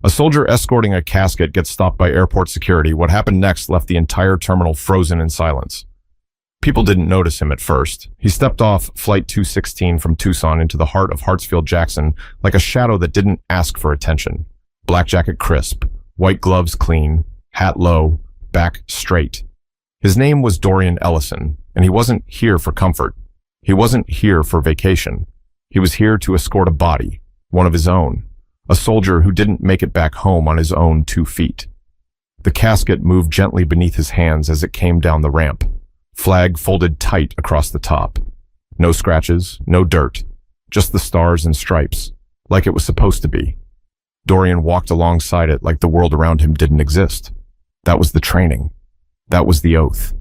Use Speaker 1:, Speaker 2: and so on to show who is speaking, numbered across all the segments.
Speaker 1: A soldier escorting a casket gets stopped by airport security. What happened next left the entire terminal frozen in silence. People didn't notice him at first. He stepped off Flight 216 from Tucson into the heart of Hartsfield-Jackson like a shadow that didn't ask for attention. Black jacket crisp, white gloves clean, hat low, back straight. His name was Dorian Ellison, and he wasn't here for comfort. He wasn't here for vacation. He was here to escort a body, one of his own, a soldier who didn't make it back home on his own 2 feet. The casket moved gently beneath his hands as it came down the ramp, flag folded tight across the top. No scratches, no dirt, just the stars and stripes, like it was supposed to be. Dorian walked alongside it like the world around him didn't exist. That was the training. That was the oath.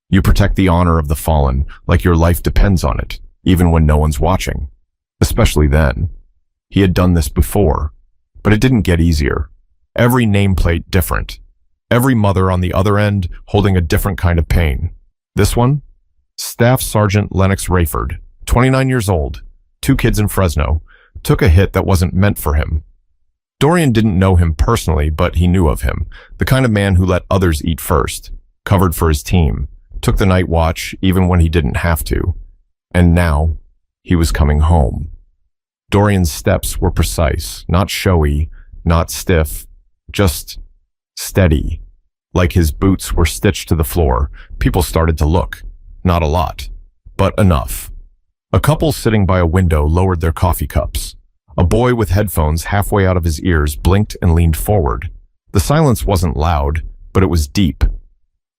Speaker 1: You protect the honor of the fallen like your life depends on it, even when no one's watching. Especially then. He had done this before, but it didn't get easier. Every nameplate different. Every mother on the other end holding a different kind of pain. This one? Staff Sergeant Lennox Rayford, 29 years old, 2 kids in Fresno, took a hit that wasn't meant for him. Dorian didn't know him personally, but he knew of him, the kind of man who let others eat first, covered for his team, took the night watch even when he didn't have to. And now, he was coming home. Dorian's steps were precise, not showy, not stiff, just steady. Like his boots were stitched to the floor, people started to look. Not a lot, but enough. A couple sitting by a window lowered their coffee cups. A boy with headphones halfway out of his ears blinked and leaned forward. The silence wasn't loud, but it was deep.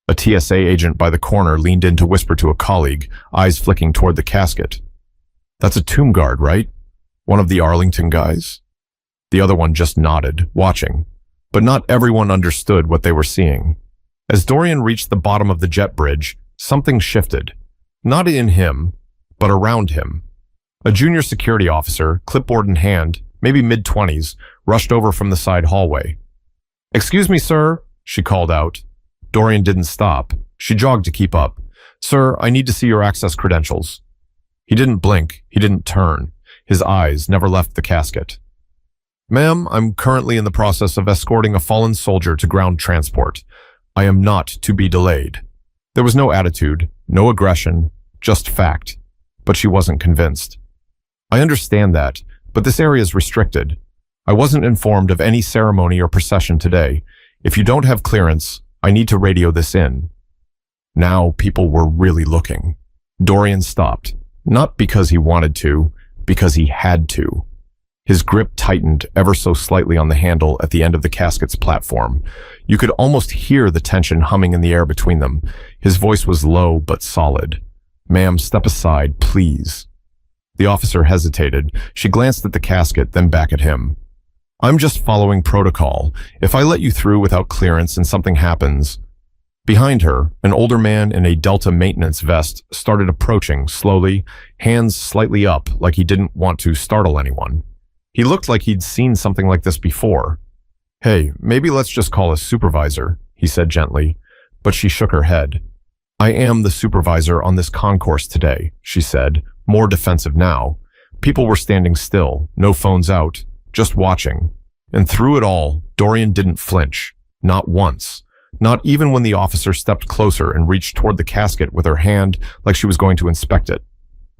Speaker 1: A TSA agent by the corner leaned in to whisper to a colleague, eyes flicking toward the casket. "That's a tomb guard, right? One of the Arlington guys?" The other one just nodded, watching. But not everyone understood what they were seeing. As Dorian reached the bottom of the jet bridge, something shifted. Not in him, but around him. A junior security officer, clipboard in hand, maybe mid-20s, rushed over from the side hallway. "Excuse me, sir," she called out. Dorian didn't stop. She jogged to keep up. "Sir, I need to see your access credentials." He didn't blink. He didn't turn. His eyes never left the casket. "Ma'am, I'm currently in the process of escorting a fallen soldier to ground transport. I am not to be delayed." There was no attitude, no aggression, just fact. But she wasn't convinced. "I understand that, but this area is restricted. I wasn't informed of any ceremony or procession today. If you don't have clearance, I need to radio this in." Now people were really looking. Dorian stopped, not because he wanted to, because he had to. His grip tightened ever so slightly on the handle at the end of the casket's platform. You could almost hear the tension humming in the air between them. His voice was low but solid. "Ma'am, step aside, please." The officer hesitated. She glanced at the casket, then back at him. "I'm just following protocol. If I let you through without clearance and something happens..." Behind her, an older man in a Delta maintenance vest started approaching slowly, hands slightly up like he didn't want to startle anyone. He looked like he'd seen something like this before. "Hey, maybe let's just call a supervisor," he said gently, but she shook her head. "I am the supervisor on this concourse today," she said, more defensive now. People were standing still, no phones out, just watching. And through it all, Dorian didn't flinch. Not once. Not even when the officer stepped closer and reached toward the casket with her hand like she was going to inspect it.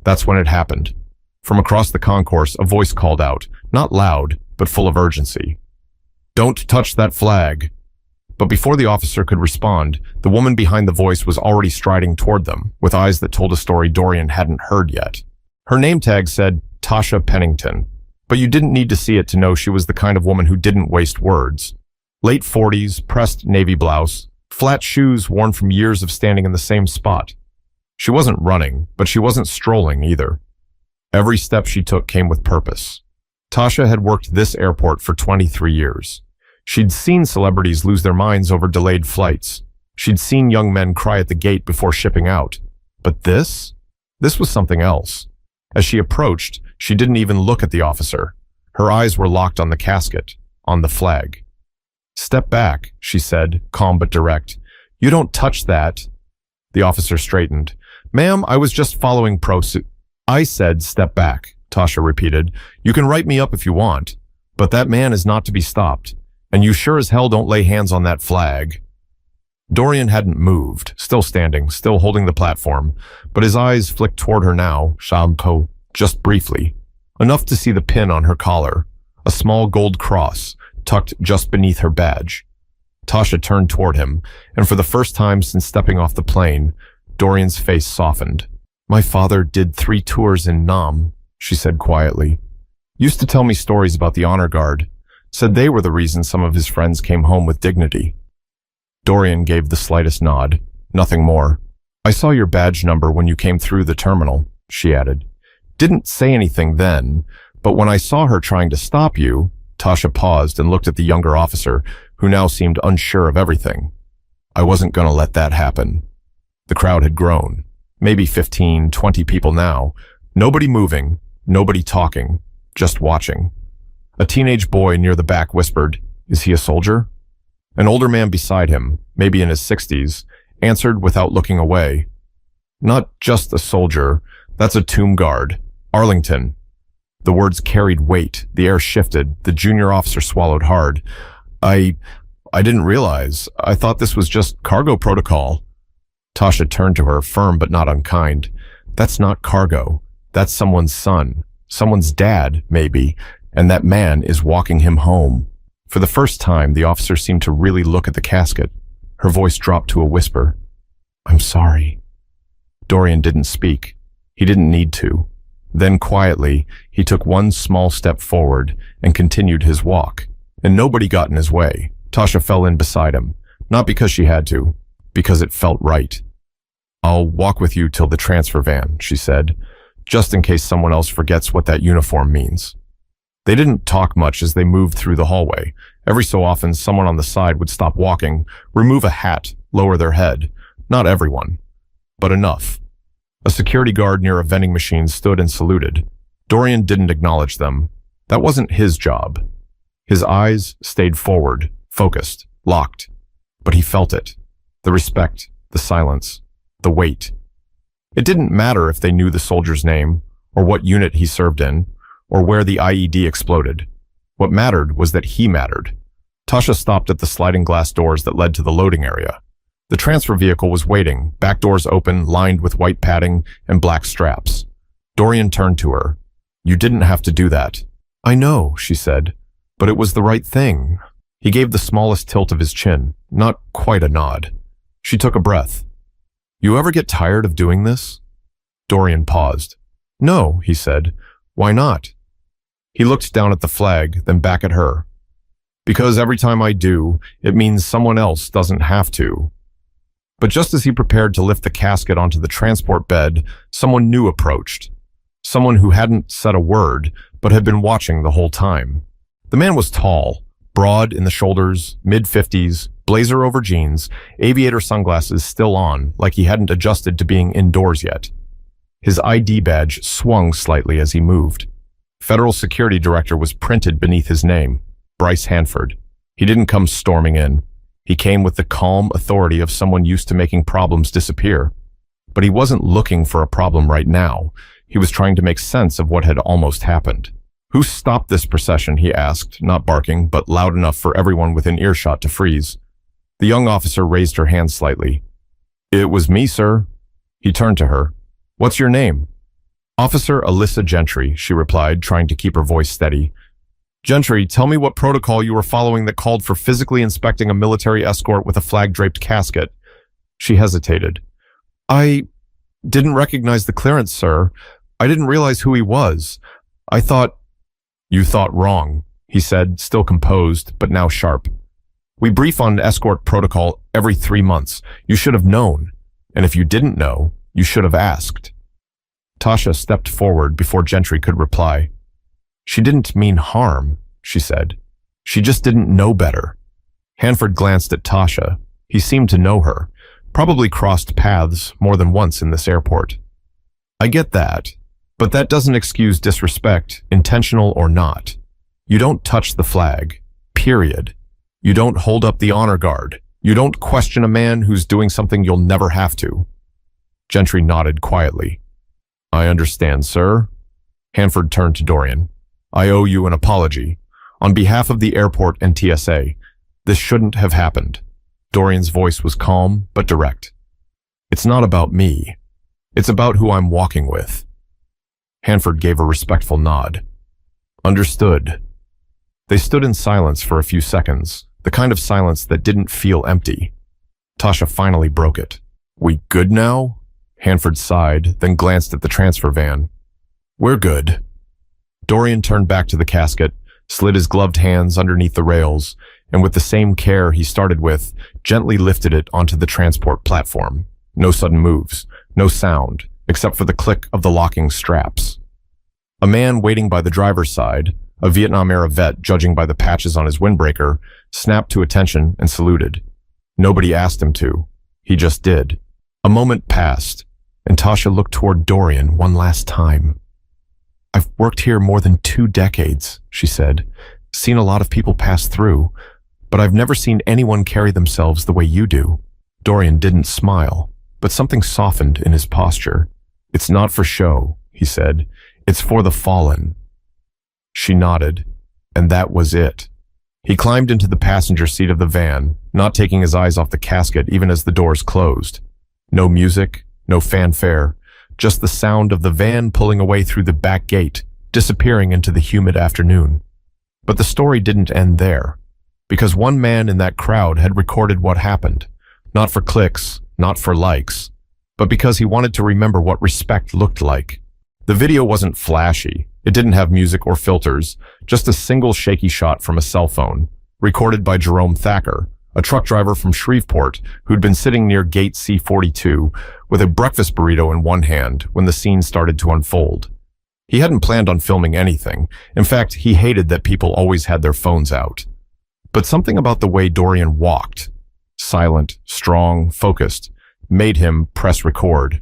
Speaker 1: That's when it happened. From across the concourse, a voice called out, not loud, but full of urgency. "Don't touch that flag." But before the officer could respond, the woman behind the voice was already striding toward them, with eyes that told a story Dorian hadn't heard yet. Her name tag said Tasha Pennington, but you didn't need to see it to know she was the kind of woman who didn't waste words. Late 40s, pressed navy blouse, flat shoes worn from years of standing in the same spot. She wasn't running, but she wasn't strolling either. Every step she took came with purpose. Tasha had worked this airport for 23 years. She'd seen celebrities lose their minds over delayed flights. She'd seen young men cry at the gate before shipping out. But this? This was something else. As she approached, she didn't even look at the officer. Her eyes were locked on the casket, on the flag. "Step back," she said, calm but direct. "You don't touch that." The officer straightened. "Ma'am, I was just following "I said step back," Tasha repeated. "You can write me up if you want, but that man is not to be stopped. And you sure as hell don't lay hands on that flag. Dorian hadn't moved, still standing, still holding the platform, but his eyes flicked toward her now, Shamko, just briefly. Enough to see the pin on her collar, a small gold cross tucked just beneath her badge. Tasha turned toward him, and for the first time since stepping off the plane, Dorian's face softened. My father did 3 tours in Nam, she said quietly. Used to tell me stories about the honor guard. Said they were the reason some of his friends came home with dignity. Dorian gave the slightest nod, nothing more. I saw your badge number when you came through the terminal, she added. Didn't say anything then, but when I saw her trying to stop you, Tasha paused and looked at the younger officer, who now seemed unsure of everything. I wasn't going to let that happen. The crowd had grown, maybe 15, 20 people now, nobody moving, nobody talking, just watching. A teenage boy near the back whispered, "Is he a soldier?" An older man beside him, maybe in his 60s, answered without looking away. Not just a soldier, that's a tomb guard. Arlington. The words carried weight, the air shifted, the junior officer swallowed hard. I didn't realize. I thought this was just cargo protocol. Tasha turned to her, firm but not unkind. That's not cargo. That's someone's son. Someone's dad, maybe. And that man is walking him home. For the first time, the officer seemed to really look at the casket. Her voice dropped to a whisper. I'm sorry. Dorian didn't speak. He didn't need to. Then quietly, he took one small step forward and continued his walk. And nobody got in his way. Tasha fell in beside him. Not because she had to, because it felt right. I'll walk with you till the transfer van, she said, just in case someone else forgets what that uniform means. They didn't talk much as they moved through the hallway. Every so often, someone on the side would stop walking, remove a hat, lower their head. Not everyone, but enough. A security guard near a vending machine stood and saluted. Dorian didn't acknowledge them. That wasn't his job. His eyes stayed forward, focused, locked. But he felt it. The respect, the silence, the weight. It didn't matter if they knew the soldier's name, or what unit he served in, or where the IED exploded. What mattered was that he mattered. Tasha stopped at the sliding glass doors that led to the loading area. The transfer vehicle was waiting, back doors open, lined with white padding and black straps. Dorian turned to her. You didn't have to do that. I know, she said, but it was the right thing. He gave the smallest tilt of his chin, not quite a nod. She took a breath. You ever get tired of doing this? Dorian paused. No, he said. Why not? He looked down at the flag, then back at her. Because every time I do, it means someone else doesn't have to. But just as he prepared to lift the casket onto the transport bed, someone new approached. Someone who hadn't said a word, but had been watching the whole time. The man was tall, broad in the shoulders, mid-50s, blazer over jeans, aviator sunglasses still on, like he hadn't adjusted to being indoors yet. His ID badge swung slightly as he moved. Federal Security Director was printed beneath his name, Bryce Hanford. He didn't come storming in. He came with the calm authority of someone used to making problems disappear. But he wasn't looking for a problem right now. He was trying to make sense of what had almost happened. Who stopped this procession, he asked, not barking, but loud enough for everyone within earshot to freeze. The young officer raised her hand slightly. It was me, sir. He turned to her. What's your name? Officer Alyssa Gentry, she replied, trying to keep her voice steady. Gentry, tell me what protocol you were following that called for physically inspecting a military escort with a flag-draped casket. She hesitated. I didn't recognize the clearance, sir. I didn't realize who he was. I thought... You thought wrong, he said, still composed, but now sharp. We brief on escort protocol every 3 months. You should have known. And if you didn't know, you should have asked. Tasha stepped forward before Gentry could reply. She didn't mean harm, she said. She just didn't know better. Hanford glanced at Tasha. He seemed to know her, probably crossed paths more than once in this airport. I get that, but that doesn't excuse disrespect, intentional or not. You don't touch the flag, period. You don't hold up the honor guard. You don't question a man who's doing something you'll never have to. Gentry nodded quietly. I understand, sir. Hanford turned to Dorian. I owe you an apology. On behalf of the airport and TSA, This shouldn't have happened. Dorian's voice was calm but direct. It's not about me. It's about who I'm walking with. Hanford gave a respectful nod. Understood. They stood in silence for a few seconds, the kind of silence that didn't feel empty. Tasha finally broke it. We good now? Hanford sighed, then glanced at the transfer van. We're good. Dorian turned back to the casket, slid his gloved hands underneath the rails, and with the same care he started with, gently lifted it onto the transport platform. No sudden moves, no sound, except for the click of the locking straps. A man waiting by the driver's side, a Vietnam-era vet judging by the patches on his windbreaker, snapped to attention and saluted. Nobody asked him to. He just did. A moment passed, and Tasha looked toward Dorian one last time. I've worked here more than 2 decades, she said, seen a lot of people pass through, but I've never seen anyone carry themselves the way you do. Dorian didn't smile, but something softened in his posture. It's not for show, he said. It's for the fallen. She nodded, and that was it. He climbed into the passenger seat of the van, not taking his eyes off the casket even as the doors closed. No music, no fanfare, just the sound of the van pulling away through the back gate, disappearing into the humid afternoon. But the story didn't end there, because one man in that crowd had recorded what happened, not for clicks, not for likes, but because he wanted to remember what respect looked like. The video wasn't flashy. It didn't have music or filters, just a single shaky shot from a cell phone, recorded by Jerome Thacker, a truck driver from Shreveport who'd been sitting near gate C-42 with a breakfast burrito in one hand when the scene started to unfold. He hadn't planned on filming anything. In fact, he hated that people always had their phones out. But something about the way Dorian walked, silent, strong, focused, made him press record.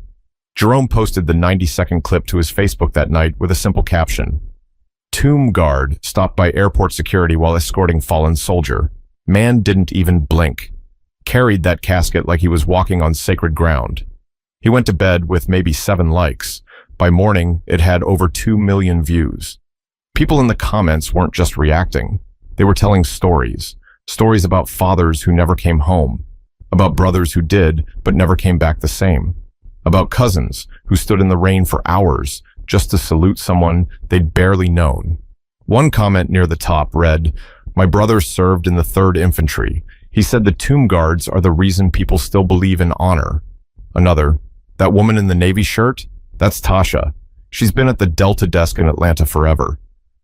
Speaker 1: Jerome posted the 90-second clip to his Facebook that night with a simple caption. Tomb guard stopped by airport security while escorting fallen soldier. Man didn't even blink. Carried that casket like he was walking on sacred ground. He went to bed with maybe 7 likes. By morning, it had over 2 million views. People in the comments weren't just reacting. They were telling stories. Stories about fathers who never came home. About brothers who did, but never came back the same. About cousins who stood in the rain for hours just to salute someone they'd barely known. One comment near the top read, "My brother served in the 3rd Infantry. He said the tomb guards are the reason people still believe in honor." Another, "That woman in the Navy shirt? That's Tasha. She's been at the Delta desk in Atlanta forever.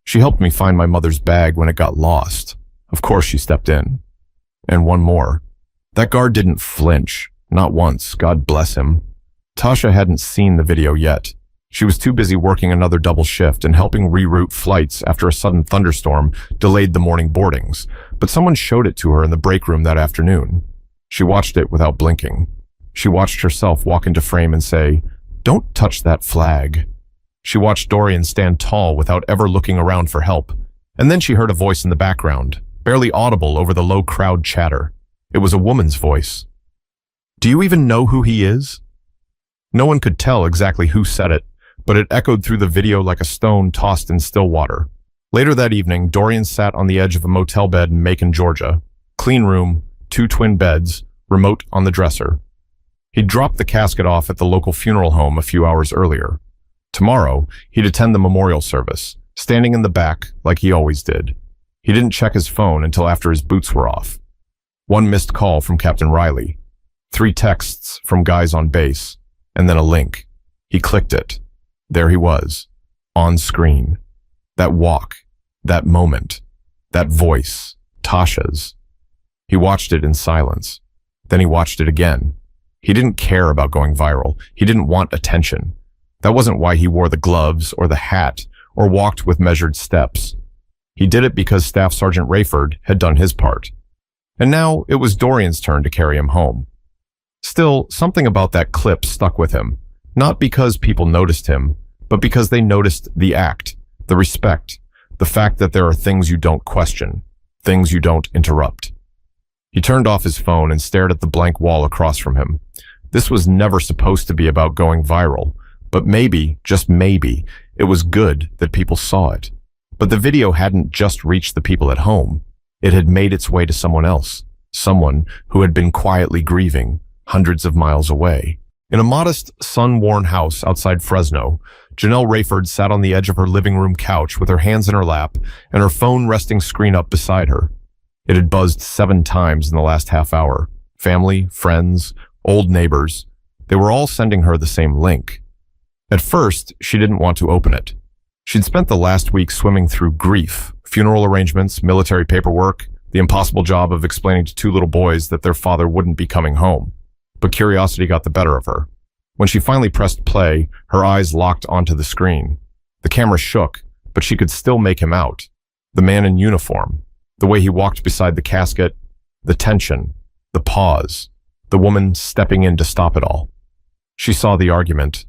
Speaker 1: She helped me find my mother's bag when it got lost. Of course she stepped in." And one more, "That guard didn't flinch. Not once, God bless him." Tasha hadn't seen the video yet. She was too busy working another double shift and helping reroute flights after a sudden thunderstorm delayed the morning boardings, but someone showed it to her in the break room that afternoon. She watched it without blinking. She watched herself walk into frame and say, "Don't touch that flag." She watched Dorian stand tall without ever looking around for help. And then she heard a voice in the background, barely audible over the low crowd chatter. It was a woman's voice. "Do you even know who he is?" No one could tell exactly who said it, but it echoed through the video like a stone tossed in still water. Later that evening, Dorian sat on the edge of a motel bed in Macon, Georgia. Clean room, 2 twin beds, remote on the dresser. He'd dropped the casket off at the local funeral home a few hours earlier. Tomorrow, he'd attend the memorial service, standing in the back like he always did. He didn't check his phone until after his boots were off. 1 missed call from Captain Riley. 3 texts from guys on base. And then a link. He clicked it. There he was, on screen. That walk, that moment, that voice, Tasha's. He watched it in silence. Then he watched it again. He didn't care about going viral. He didn't want attention. That wasn't why he wore the gloves or the hat or walked with measured steps. He did it because Staff Sergeant Rayford had done his part. And now it was Dorian's turn to carry him home. Still, something about that clip stuck with him, not because people noticed him, but because they noticed the act, the respect, the fact that there are things you don't question, things you don't interrupt. He turned off his phone and stared at the blank wall across from him. This was never supposed to be about going viral, but maybe, just maybe, it was good that people saw it. But the video hadn't just reached the people at home. It had made its way to someone else, someone who had been quietly grieving hundreds of miles away. In a modest, sun-worn house outside Fresno, Janelle Rayford sat on the edge of her living room couch with her hands in her lap and her phone resting screen up beside her. It had buzzed 7 times in the last half hour. Family, friends, old neighbors, they were all sending her the same link. At first, she didn't want to open it. She'd spent the last week swimming through grief, funeral arrangements, military paperwork, the impossible job of explaining to 2 little boys that their father wouldn't be coming home. But curiosity got the better of her. When she finally pressed play, her eyes locked onto the screen. The camera shook, but she could still make him out. The man in uniform, the way he walked beside the casket, the tension, the pause, the woman stepping in to stop it all. She saw the argument,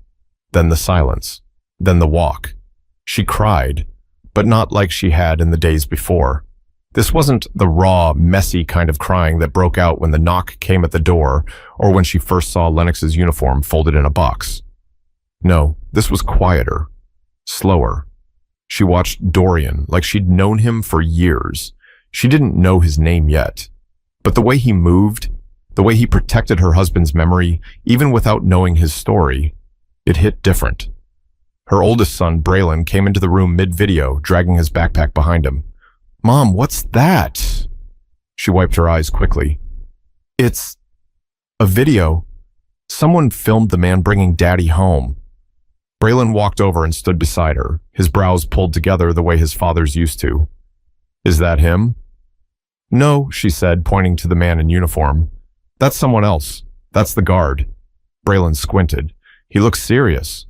Speaker 1: then the silence, then the walk. She cried, but not like she had in the days before. This wasn't the raw, messy kind of crying that broke out when the knock came at the door or when she first saw Lennox's uniform folded in a box. No, this was quieter, slower. She watched Dorian like she'd known him for years. She didn't know his name yet, but the way he moved, the way he protected her husband's memory, even without knowing his story, it hit different. Her oldest son, Braylon, came into the room mid-video, dragging his backpack behind him. "Mom, what's that?" She wiped her eyes quickly. "It's a video. Someone filmed the man bringing Daddy home." Braylon walked over and stood beside her, his brows pulled together the way his father's used to. "Is that him?" "No," she said, pointing to the man in uniform. "That's someone else. That's the guard." Braylon squinted. "He looks serious."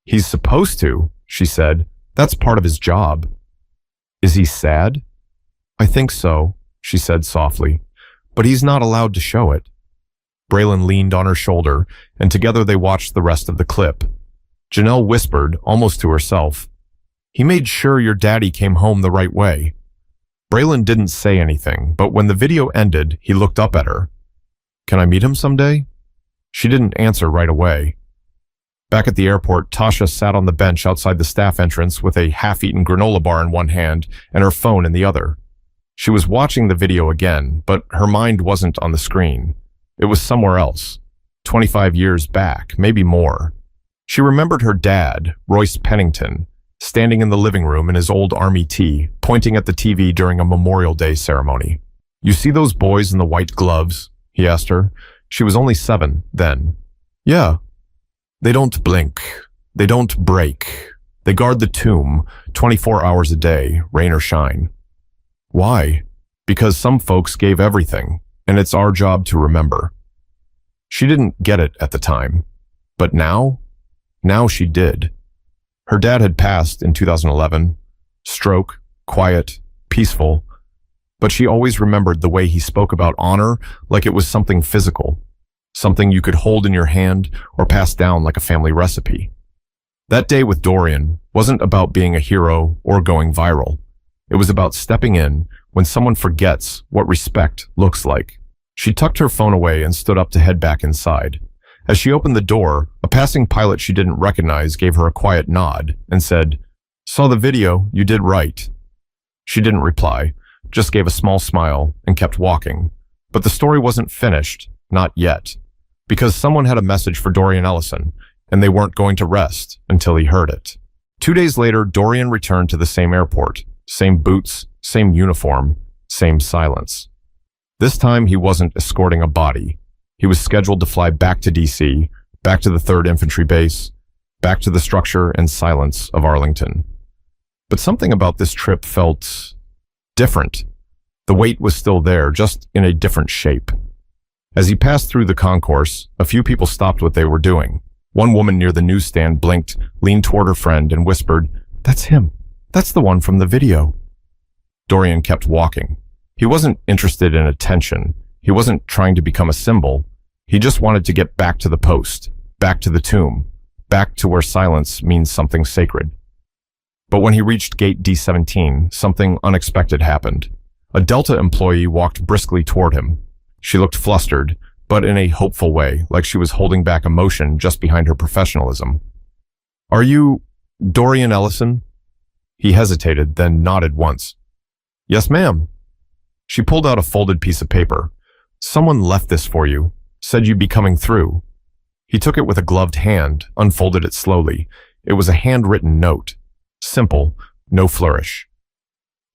Speaker 1: "He's supposed to," she said. "That's part of his job." "Is he sad?" "I think so," she said softly. "But he's not allowed to show it." Braylon leaned on her shoulder, and together they watched the rest of the clip. Janelle whispered, almost to herself, "He made sure your daddy came home the right way." Braylon didn't say anything, but when the video ended, he looked up at her. "Can I meet him someday?" She didn't answer right away. Back at the airport, Tasha sat on the bench outside the staff entrance with a half-eaten granola bar in one hand and her phone in the other. She was watching the video again, but her mind wasn't on the screen. It was somewhere else, 25 years back, maybe more. She remembered her dad, Royce Pennington, standing in the living room in his old Army tee, pointing at the TV during a Memorial Day ceremony. "You see those boys in the white gloves?" he asked her. She was only 7 then. "Yeah." "They don't blink. They don't break. They guard the tomb 24 hours a day, rain or shine." "Why?" "Because some folks gave everything, and it's our job to remember." She didn't get it at the time, but now she did. Her dad had passed in 2011, stroke, quiet, peaceful, but she always remembered the way he spoke about honor like it was something physical. Something you could hold in your hand or pass down like a family recipe. That day with Dorian wasn't about being a hero or going viral. It was about stepping in when someone forgets what respect looks like. She tucked her phone away and stood up to head back inside. As she opened the door, a passing pilot she didn't recognize gave her a quiet nod and said, "Saw the video, you did right." She didn't reply, just gave a small smile and kept walking. But the story wasn't finished, not yet. Because someone had a message for Dorian Ellison, and they weren't going to rest until he heard it. 2 days later, Dorian returned to the same airport, same boots, same uniform, same silence. This time, he wasn't escorting a body. He was scheduled to fly back to DC, back to the 3rd Infantry Base, back to the structure and silence of Arlington. But something about this trip felt different. The weight was still there, just in a different shape. As he passed through the concourse, a few people stopped what they were doing. One woman near the newsstand blinked, leaned toward her friend, and whispered, "That's him. That's the one from the video." Dorian kept walking. He wasn't interested in attention. He wasn't trying to become a symbol. He just wanted to get back to the post, back to the tomb, back to where silence means something sacred. But when he reached gate D17, something unexpected happened. A Delta employee walked briskly toward him. She looked flustered, but in a hopeful way, like she was holding back emotion just behind her professionalism. "Are you Dorian Ellison?" He hesitated, then nodded once. "Yes, ma'am." She pulled out a folded piece of paper. Someone left this for you, said you'd be coming through. He took it with a gloved hand, unfolded it slowly. It was a handwritten note. Simple, no flourish.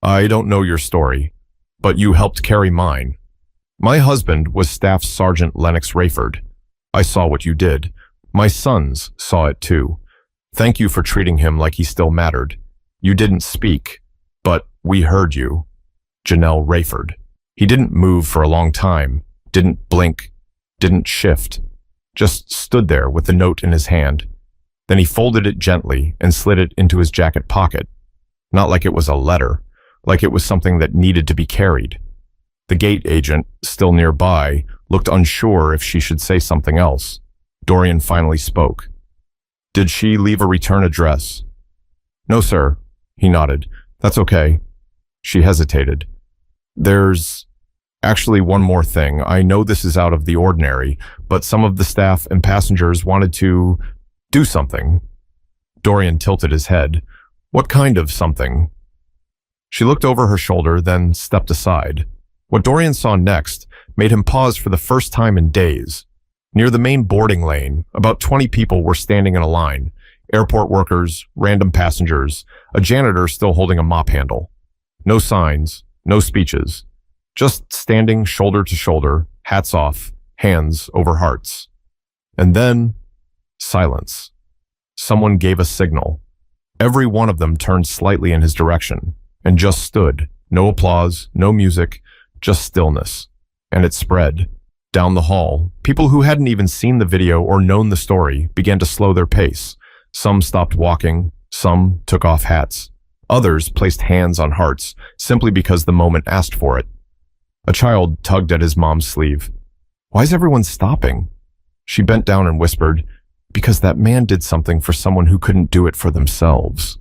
Speaker 1: I don't know your story, but you helped carry mine. My husband was Staff Sergeant Lennox Rayford. I saw what you did. My sons saw it too. Thank you for treating him like he still mattered. You didn't speak, but we heard you. Janelle Rayford. He didn't move for a long time, didn't blink, didn't shift, just stood there with the note in his hand. Then he folded it gently and slid it into his jacket pocket. Not like it was a letter, like it was something that needed to be carried. The gate agent, still nearby, looked unsure if she should say something else. Dorian finally spoke. Did she leave a return address? No, sir. He nodded. That's okay. She hesitated. There's actually one more thing. I know this is out of the ordinary, but some of the staff and passengers wanted to do something. Dorian tilted his head. What kind of something? She looked over her shoulder, then stepped aside. What Dorian saw next made him pause for the first time in days. Near the main boarding lane, about 20 people were standing in a line. Airport workers, random passengers, a janitor still holding a mop handle. No signs, no speeches. Just standing shoulder to shoulder, hats off, hands over hearts. And then, silence. Someone gave a signal. Every one of them turned slightly in his direction and just stood. No applause, no music, just stillness. And it spread. Down the hall, people who hadn't even seen the video or known the story began to slow their pace. Some stopped walking, some took off hats. Others placed hands on hearts simply because the moment asked for it. A child tugged at his mom's sleeve. Why is everyone stopping? She bent down and whispered, because that man did something for someone who couldn't do it for themselves.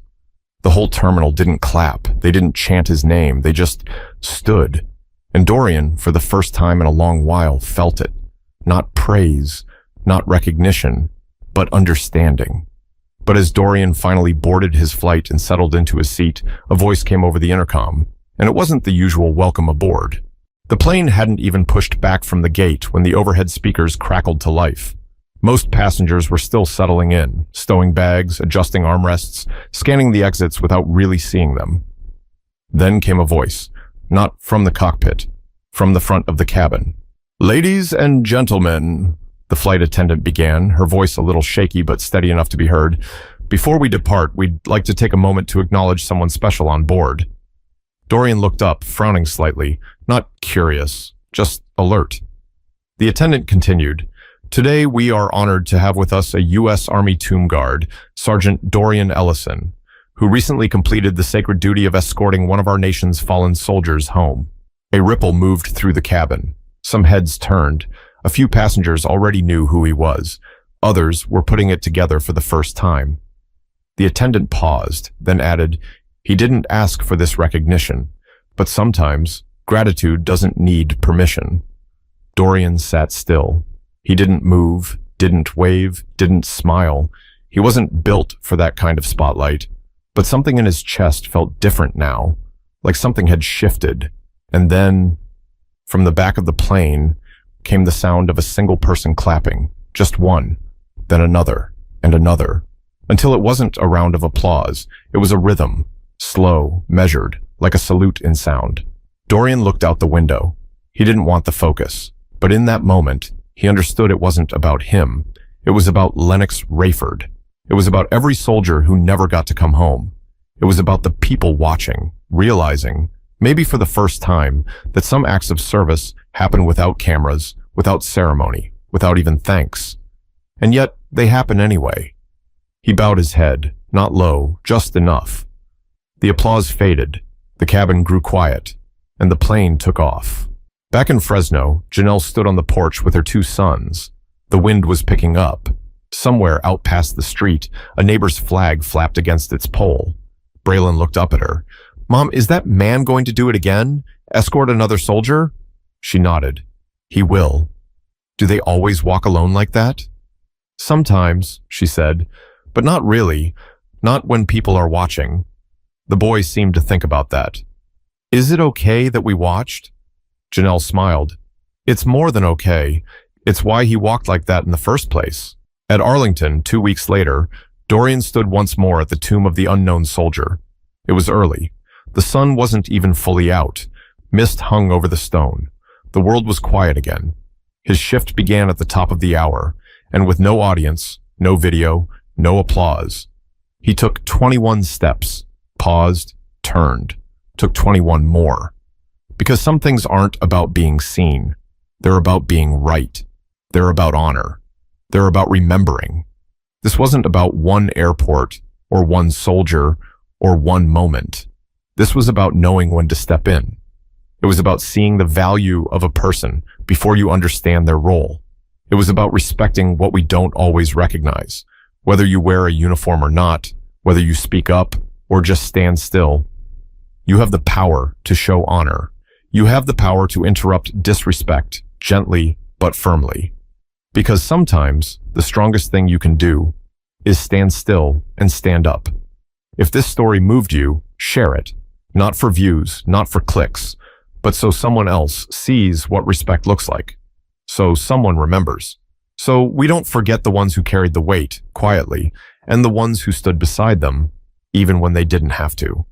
Speaker 1: The whole terminal didn't clap. They didn't chant his name. They just stood. And Dorian, for the first time in a long while, felt it. Not praise, not recognition, but understanding. But as Dorian finally boarded his flight and settled into his seat, a voice came over the intercom, and it wasn't the usual welcome aboard. The plane hadn't even pushed back from the gate when the overhead speakers crackled to life. Most passengers were still settling in, stowing bags, adjusting armrests, scanning the exits without really seeing them. Then came a voice, not from the cockpit, from the front of the cabin. Ladies and gentlemen, the flight attendant began, her voice a little shaky but steady enough to be heard. Before we depart, we'd like to take a moment to acknowledge someone special on board. Dorian looked up, frowning slightly, not curious, just alert. The attendant continued, Today we are honored to have with us a U.S. Army Tomb Guard, Sergeant Dorian Ellison, who recently completed the sacred duty of escorting one of our nation's fallen soldiers home. A ripple moved through the cabin. Some heads turned. A few passengers already knew who he was. Others were putting it together for the first time. The attendant paused, then added, He didn't ask for this recognition, but sometimes gratitude doesn't need permission. Dorian sat still. He didn't move, didn't wave, didn't smile. He wasn't built for that kind of spotlight, but something in his chest felt different now, like something had shifted. And then, from the back of the plane, came the sound of a single person clapping, just one, then another, and another, until it wasn't a round of applause. It was a rhythm, slow, measured, like a salute in sound. Dorian looked out the window. He didn't want the focus, but in that moment, he understood it wasn't about him. It was about Lennox Rayford. It was about every soldier who never got to come home. It was about the people watching, realizing, maybe for the first time, that some acts of service happen without cameras, without ceremony, without even thanks. And yet, they happen anyway. He bowed his head, not low, just enough. The applause faded, the cabin grew quiet, and the plane took off. Back in Fresno, Janelle stood on the porch with her two sons. The wind was picking up. Somewhere out past the street, a neighbor's flag flapped against its pole. Braylon looked up at her. Mom, is that man going to do it again? Escort another soldier? She nodded. He will. Do they always walk alone like that? Sometimes, she said, but not really. Not when people are watching. The boy seemed to think about that. Is it okay that we watched? Janelle smiled. It's more than okay. It's why he walked like that in the first place. At Arlington, 2 weeks later, Dorian stood once more at the tomb of the unknown soldier. It was early. The sun wasn't even fully out. Mist hung over the stone. The world was quiet again. His shift began at the top of the hour, and with no audience, no video, no applause, he took 21 steps, paused, turned, took 21 more. Because some things aren't about being seen. They're about being right. They're about honor. They're about remembering. This wasn't about one airport or one soldier or one moment. This was about knowing when to step in. It was about seeing the value of a person before you understand their role. It was about respecting what we don't always recognize. Whether you wear a uniform or not, whether you speak up or just stand still, you have the power to show honor. You have the power to interrupt disrespect gently but firmly. Because sometimes the strongest thing you can do is stand still and stand up. If this story moved you, share it. Not for views, not for clicks, but so someone else sees what respect looks like. So someone remembers. So we don't forget the ones who carried the weight quietly and the ones who stood beside them even when they didn't have to.